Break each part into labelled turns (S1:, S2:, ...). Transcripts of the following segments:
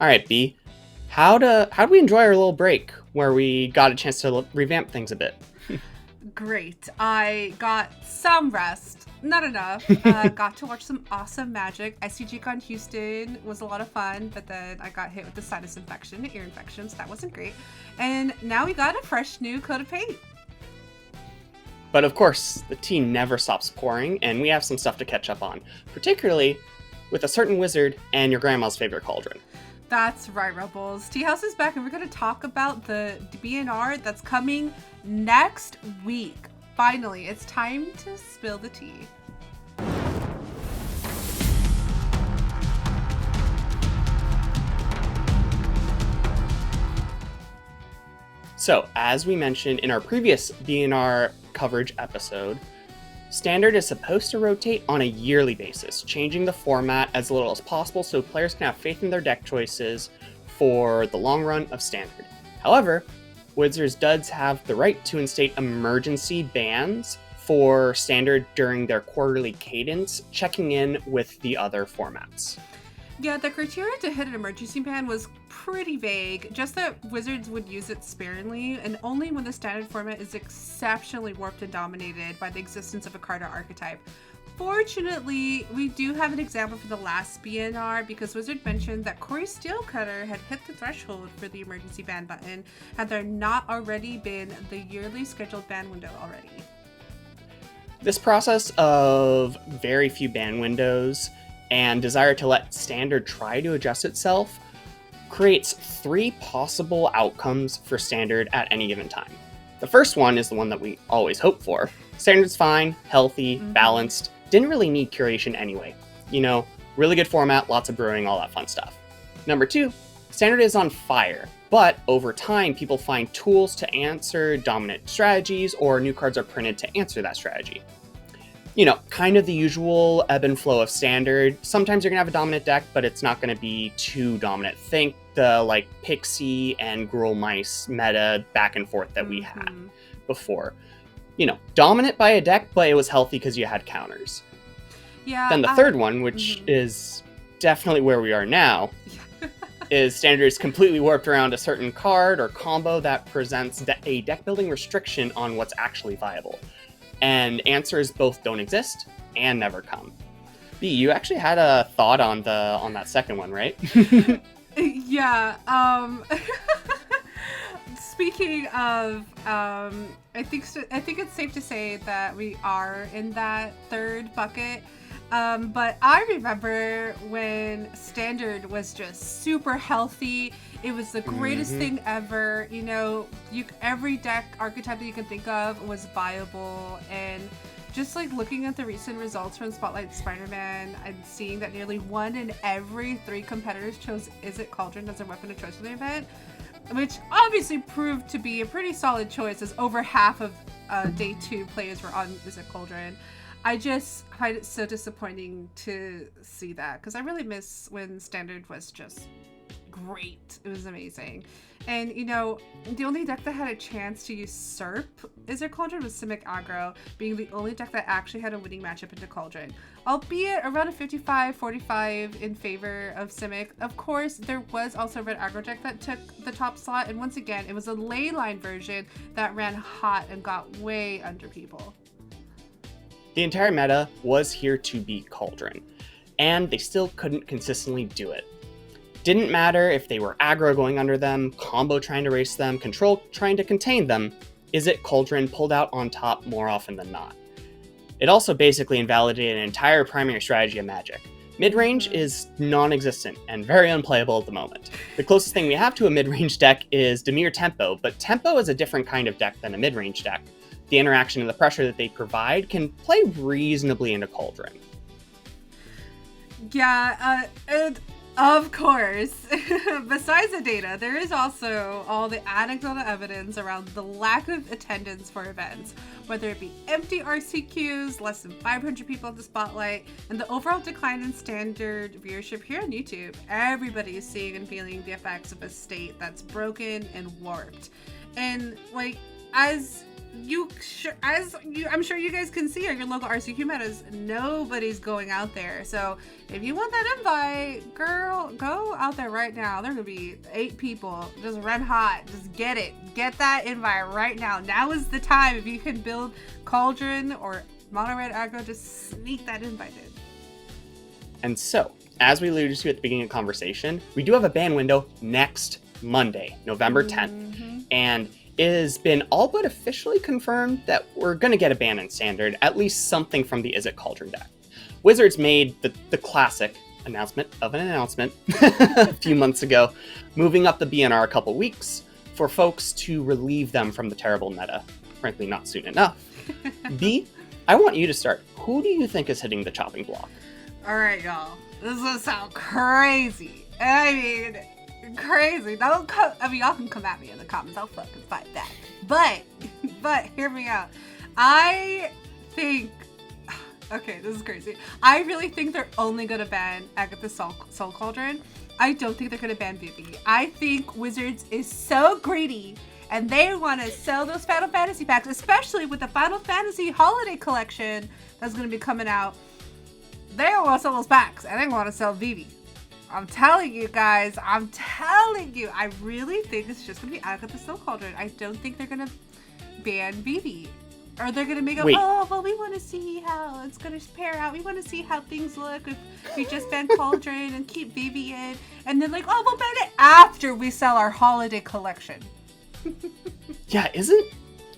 S1: All right, B. How'd we enjoy our little break where we got a chance to revamp things a bit?
S2: Great. I got some rest. Not enough. Got to watch some awesome magic. SCG-Con Houston was a lot of fun, but then I got hit with the sinus infection, ear infection, so that wasn't great. And now we got a fresh new coat of paint.
S1: But of course, the tea never stops pouring, and we have some stuff to catch up on, particularly with a certain wizard and your grandma's favorite cauldron.
S2: That's right, Rebels. Tea House is back, and we're going to talk about the BNR that's coming next week. Finally, it's time to spill the tea.
S1: So, as we mentioned in our previous BNR coverage episode, Standard is supposed to rotate on a yearly basis, changing the format as little as possible so players can have faith in their deck choices for the long run of Standard. However, Wizards does have the right to instate emergency bans for Standard during their quarterly cadence, checking in with the other formats.
S2: Yeah, the criteria to hit an emergency ban was pretty vague, just that Wizards would use it sparingly, and only when the Standard format is exceptionally warped and dominated by the existence of a card or archetype. Fortunately, we do have an example for the last BNR because Wizard mentioned that Corey Steelcutter had hit the threshold for the emergency ban button had there not already been the yearly scheduled ban window already.
S1: This process of very few ban windows and desire to let Standard try to adjust itself creates three possible outcomes for Standard at any given time. The first one is the one that we always hope for. Standard's fine, healthy, balanced, didn't really need curation anyway. You know, really good format, lots of brewing, all that fun stuff. Number two, Standard is on fire, but over time people find tools to answer dominant strategies or new cards are printed to answer that strategy. You know, kind of the usual ebb and flow of Standard. Sometimes you're going to have a dominant deck, but it's not going to be too dominant. Think the Pixie and Gruul Mice meta back and forth that we had before. You know, dominant by a deck, but it was healthy because you had counters.
S2: Yeah.
S1: Then the third one, which is definitely where we are now, is Standard is completely warped around a certain card or combo that presents a deck building restriction on what's actually viable. And answers both don't exist and never come. B, you actually had a thought on that second one, right?
S2: Yeah. Speaking of, I think it's safe to say that we are in that third bucket. But I remember when Standard was just super healthy. It was the greatest thing ever. You know, every deck archetype that you can think of was viable. And just looking at the recent results from Spotlight Spider-Man and seeing that nearly 1 in every 3 competitors chose Izzet Cauldron as their weapon of choice for the event, which obviously proved to be a pretty solid choice as over half of day 2 players were on Izzet Cauldron. I just find it so disappointing to see that because I really miss when Standard was just great. It was amazing. And, you know, the only deck that had a chance to usurp Izzet Cauldron was Simic Aggro, being the only deck that actually had a winning matchup into Cauldron. Albeit around a 55-45 in favor of Simic. Of course, there was also a red aggro deck that took the top slot, and once again, it was a leyline version that ran hot and got way under people.
S1: The entire meta was here to beat Cauldron, and they still couldn't consistently do it. Didn't matter if they were aggro going under them, combo trying to race them, control trying to contain them, Izzet Cauldron pulled out on top more often than not. It also basically invalidated an entire primary strategy of Magic. Mid-range is non-existent and very unplayable at the moment. The closest thing we have to a mid-range deck is Dimir Tempo, but Tempo is a different kind of deck than a mid-range deck. The interaction and the pressure that they provide can play reasonably into Cauldron.
S2: Yeah, and of course, besides the data, there is also all the anecdotal evidence around the lack of attendance for events, whether it be empty RCQs, less than 500 people at the spotlight, and the overall decline in Standard viewership here on YouTube. Everybody is seeing and feeling the effects of a state that's broken and warped. And I'm sure you guys can see at your local RCQ metas, nobody's going out there. So if you want that invite, girl, go out there right now. There could be 8 people. Just run hot. Just get it. Get that invite right now. Now is the time. If you can build Cauldron or Mono Red Aggro, just sneak that invite in.
S1: And so, as we alluded to at the beginning of the conversation, we do have a ban window next Monday, November 10th. And it has been all but officially confirmed that we're going to get a ban in Standard, at least something from the Izzet Cauldron deck. Wizards made the classic announcement of an announcement a few months ago, moving up the BNR a couple weeks for folks to relieve them from the terrible meta. Frankly, not soon enough. B, I want you to start. Who do you think is hitting the chopping block?
S2: All right, y'all. This is going to sound crazy. I mean, crazy. Y'all can come at me in the comments. I'll fucking fight back. But hear me out. I think, okay, this is crazy. I really think they're only going to ban Agatha Soul Cauldron. I don't think they're going to ban Vivi. I think Wizards is so greedy and they want to sell those Final Fantasy packs, especially with the Final Fantasy Holiday Collection that's going to be coming out. They don't want to sell those packs, and they want to sell Vivi. I'm telling you guys, I really think it's just going to be Agatha Soul Cauldron. I don't think they're going to ban Vivi. Or they're going to make we want to see how it's going to pair out. We want to see how things look if we just ban Cauldron and keep Vivi in. And then we'll ban it after we sell our Holiday Collection.
S1: Yeah,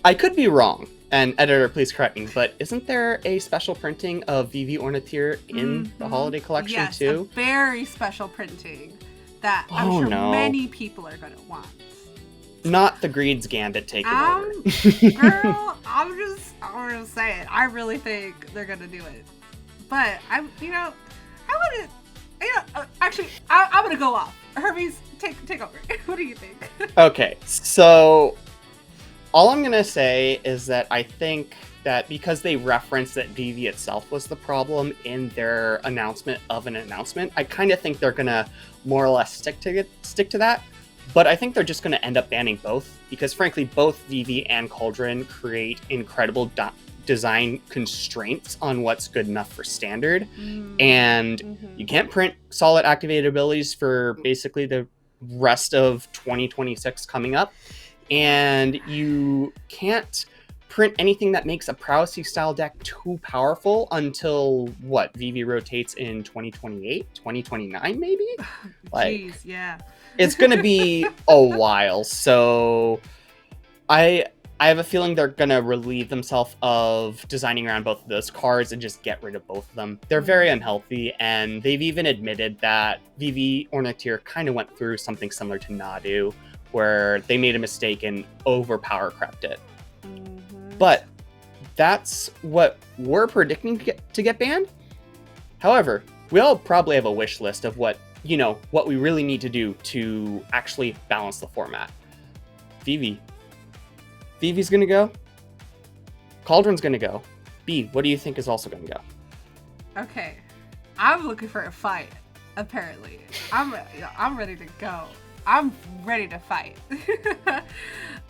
S1: I could be wrong, and editor, please correct me, but isn't there a special printing of Vivi Ornithir in the Holiday Collection
S2: yes,
S1: too?
S2: A very special printing that I'm sure many people are going to want.
S1: Not the Greed's Gambit takeover.
S2: Girl, I'm just saying, I really think they're going to do it. But I'm going to go off. Hermes, take over. What do you think?
S1: Okay, so all I'm going to say is that I think that because they referenced that Vivi itself was the problem in their announcement of an announcement, I kind of think they're going to more or less stick to that. But I think they're just going to end up banning both because, frankly, both Vivi and Cauldron create incredible design constraints on what's good enough for Standard. And you can't print solid activated abilities for basically the rest of 2026 coming up. And you can't print anything that makes a Prowessy style deck too powerful until Vivi rotates in 2028, 2029 maybe?
S2: Jeez, yeah.
S1: It's going to be a while. So I have a feeling they're going to relieve themselves of designing around both of those cards and just get rid of both of them. They're very unhealthy, and they've even admitted that Vivi Ornithir kind of went through something similar to Nadu, where they made a mistake and overpower crept it. But that's what we're predicting to get banned. However, we all probably have a wish list of what we really need to do to actually balance the format. Vivi's gonna go. Cauldron's gonna go. B, what do you think is also gonna go?
S2: Okay, I'm looking for a fight. Apparently, I'm ready to go. I'm ready to fight.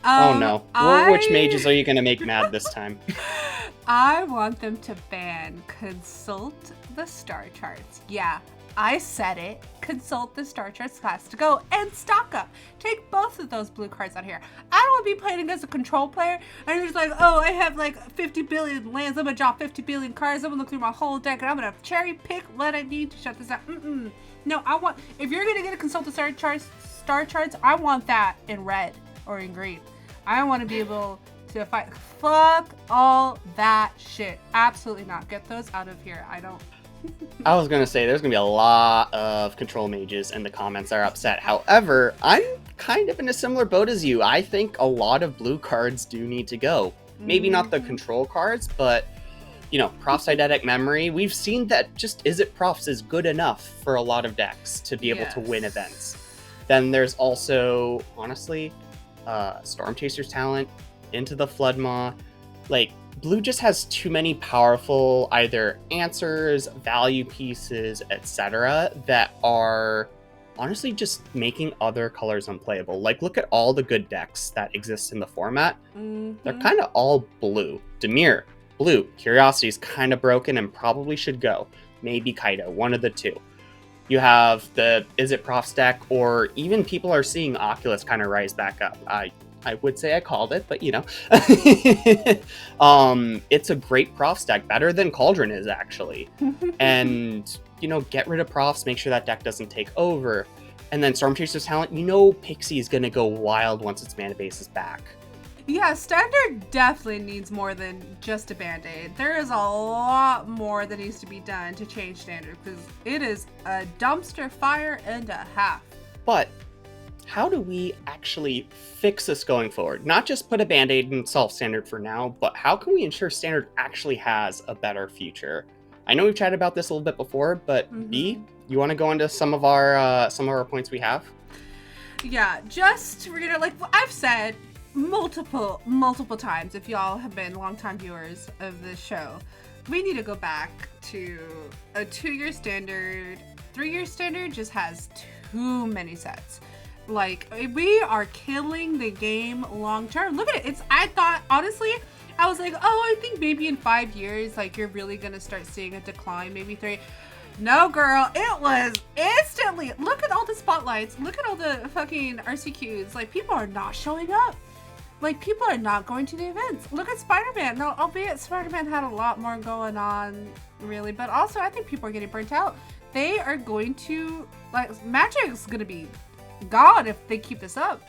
S1: Oh no! Which mages are you gonna make mad this time?
S2: I want them to ban Consult the Star Charts. Yeah, I said it. Consult the Star Charts has to go and stock up. Take both of those blue cards out here. I don't want to be playing against a control player and you're just like, oh, I have like 50 billion lands. I'm gonna draw 50 billion cards. I'm gonna look through my whole deck and I'm gonna cherry pick what I need to shut this down. No, if you're gonna get a Consult the Star Charts, I want that in red or in green. I want to be able to fight. Fuck all that shit. Absolutely not. Get those out of here.
S1: I was going to say, there's going to be a lot of control mages and the comments are upset. However, I'm kind of in a similar boat as you. I think a lot of blue cards do need to go. Maybe not the control cards, but, Prof's Eidetic Memory. We've seen that just Izzet Profs is good enough for a lot of decks to be able to win events. Then there's also, honestly, Storm Chaser's Talent, Into the Floodmaw. Blue just has too many powerful either answers, value pieces, etc. that are honestly just making other colors unplayable. Like, look at all the good decks that exist in the format. They're kind of all blue. Dimir, blue. Curiosity's kind of broken and probably should go. Maybe Kaido, one of the two. You have the Izzet Profs deck, or even people are seeing Oculus kind of rise back up. I would say I called it, but it's a great Profs deck, better than Cauldron is actually. And get rid of Profs, make sure that deck doesn't take over. And then Storm Chaser's talent, Pixie is gonna go wild once its mana base is back.
S2: Yeah, Standard definitely needs more than just a band-aid. There is a lot more that needs to be done to change Standard, because it is a dumpster fire and a half.
S1: But how do we actually fix this going forward? Not just put a band-aid and solve Standard for now, but how can we ensure Standard actually has a better future? I know we've chatted about this a little bit before, but Bee, you want to go into some of our points we have?
S2: Yeah, we're gonna, like I've said multiple times, if y'all have been longtime viewers of this show, we need to go back to a 2-year standard. 3-year standard just has too many sets. Like, we are killing the game long term. Look at it. I thought, honestly, I was like, I think maybe in 5 years, like, you're really gonna start seeing a decline, maybe 3. No, girl, it was instantly. Look at all the spotlights. Look at all the fucking RCQs. Like, people are not showing up. Like, people are not going to the events. Look at Spider-Man. No, albeit Spider-Man had a lot more going on, really. But also, I think people are getting burnt out. They are going to, Magic's going to be gone if they keep this up.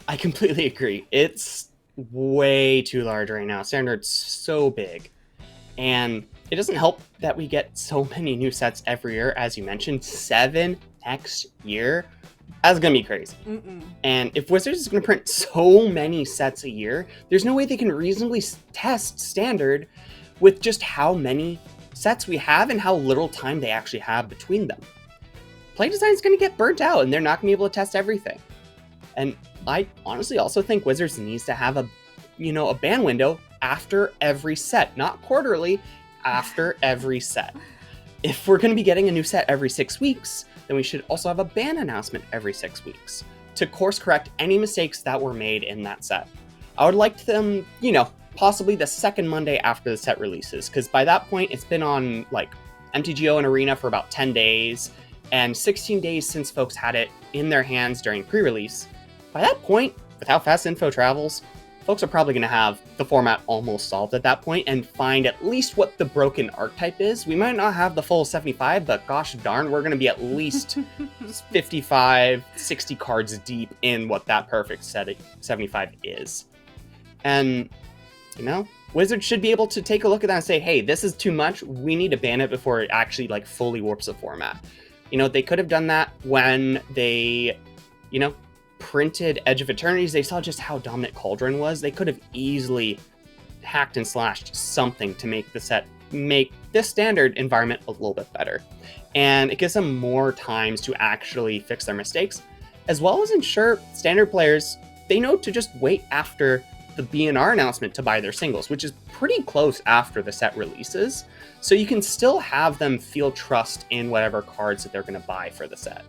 S1: I completely agree. It's way too large right now. Standard's so big. And it doesn't help that we get so many new sets every year. As you mentioned, 7 next year. That's gonna be crazy. And if Wizards is gonna print so many sets a year, there's no way they can reasonably test Standard with just how many sets we have and how little time they actually have between them. Play design is gonna get burnt out, and they're not gonna be able to test everything. And I honestly also think Wizards needs to have a ban window after every set, not quarterly, after every set. If we're gonna be getting a new set every 6 weeks, then we should also have a ban announcement every 6 weeks to course correct any mistakes that were made in that set. I would like them, possibly the second Monday after the set releases, because by that point it's been on MTGO and Arena for about 10 days and 16 days since folks had it in their hands during pre-release. By that point, with how fast info travels, folks are probably going to have the format almost solved at that point and find at least what the broken archetype is. We might not have the full 75, but gosh darn, we're going to be at least 55, 60 cards deep in what that perfect 75 is. And, Wizards should be able to take a look at that and say, hey, this is too much. We need to ban it before it actually fully warps the format. They could have done that when they, printed Edge of Eternities. They saw just how dominant Cauldron was. They could have easily hacked and slashed something to make this standard environment a little bit better. And it gives them more times to actually fix their mistakes, as well as ensure Standard players, they know to just wait after the BNR announcement to buy their singles, which is pretty close after the set releases. So you can still have them feel trust in whatever cards that they're going to buy for the set.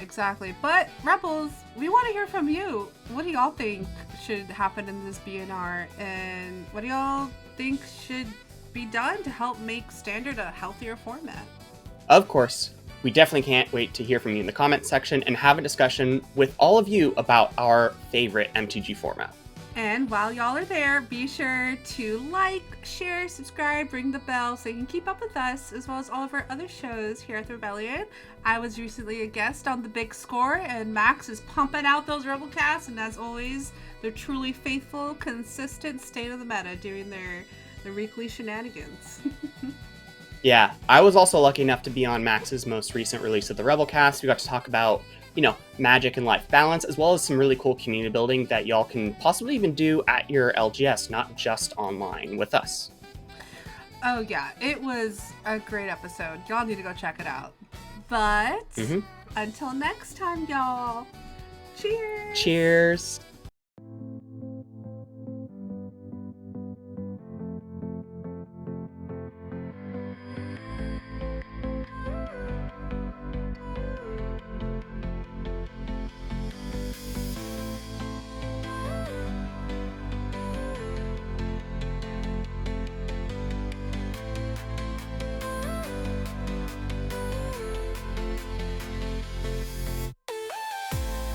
S2: Exactly. But, Rebels, we want to hear from you. What do y'all think should happen in this BNR? And what do y'all think should be done to help make Standard a healthier format?
S1: Of course. We definitely can't wait to hear from you in the comments section and have a discussion with all of you about our favorite MTG format.
S2: And while y'all are there, be sure to like, share, subscribe, ring the bell so you can keep up with us, as well as all of our other shows here at the Rebellion. I was recently a guest on The Big Score, and Max is pumping out those Rebel casts, and as always, they're truly faithful, consistent state of the meta doing their weekly shenanigans.
S1: Yeah, I was also lucky enough to be on Max's most recent release of the Rebel cast. We got to talk about magic and life balance, as well as some really cool community building that y'all can possibly even do at your LGS, not just online with us.
S2: Oh yeah, it was a great episode. Y'all need to go check it out. But until next time, y'all. Cheers.
S1: Cheers.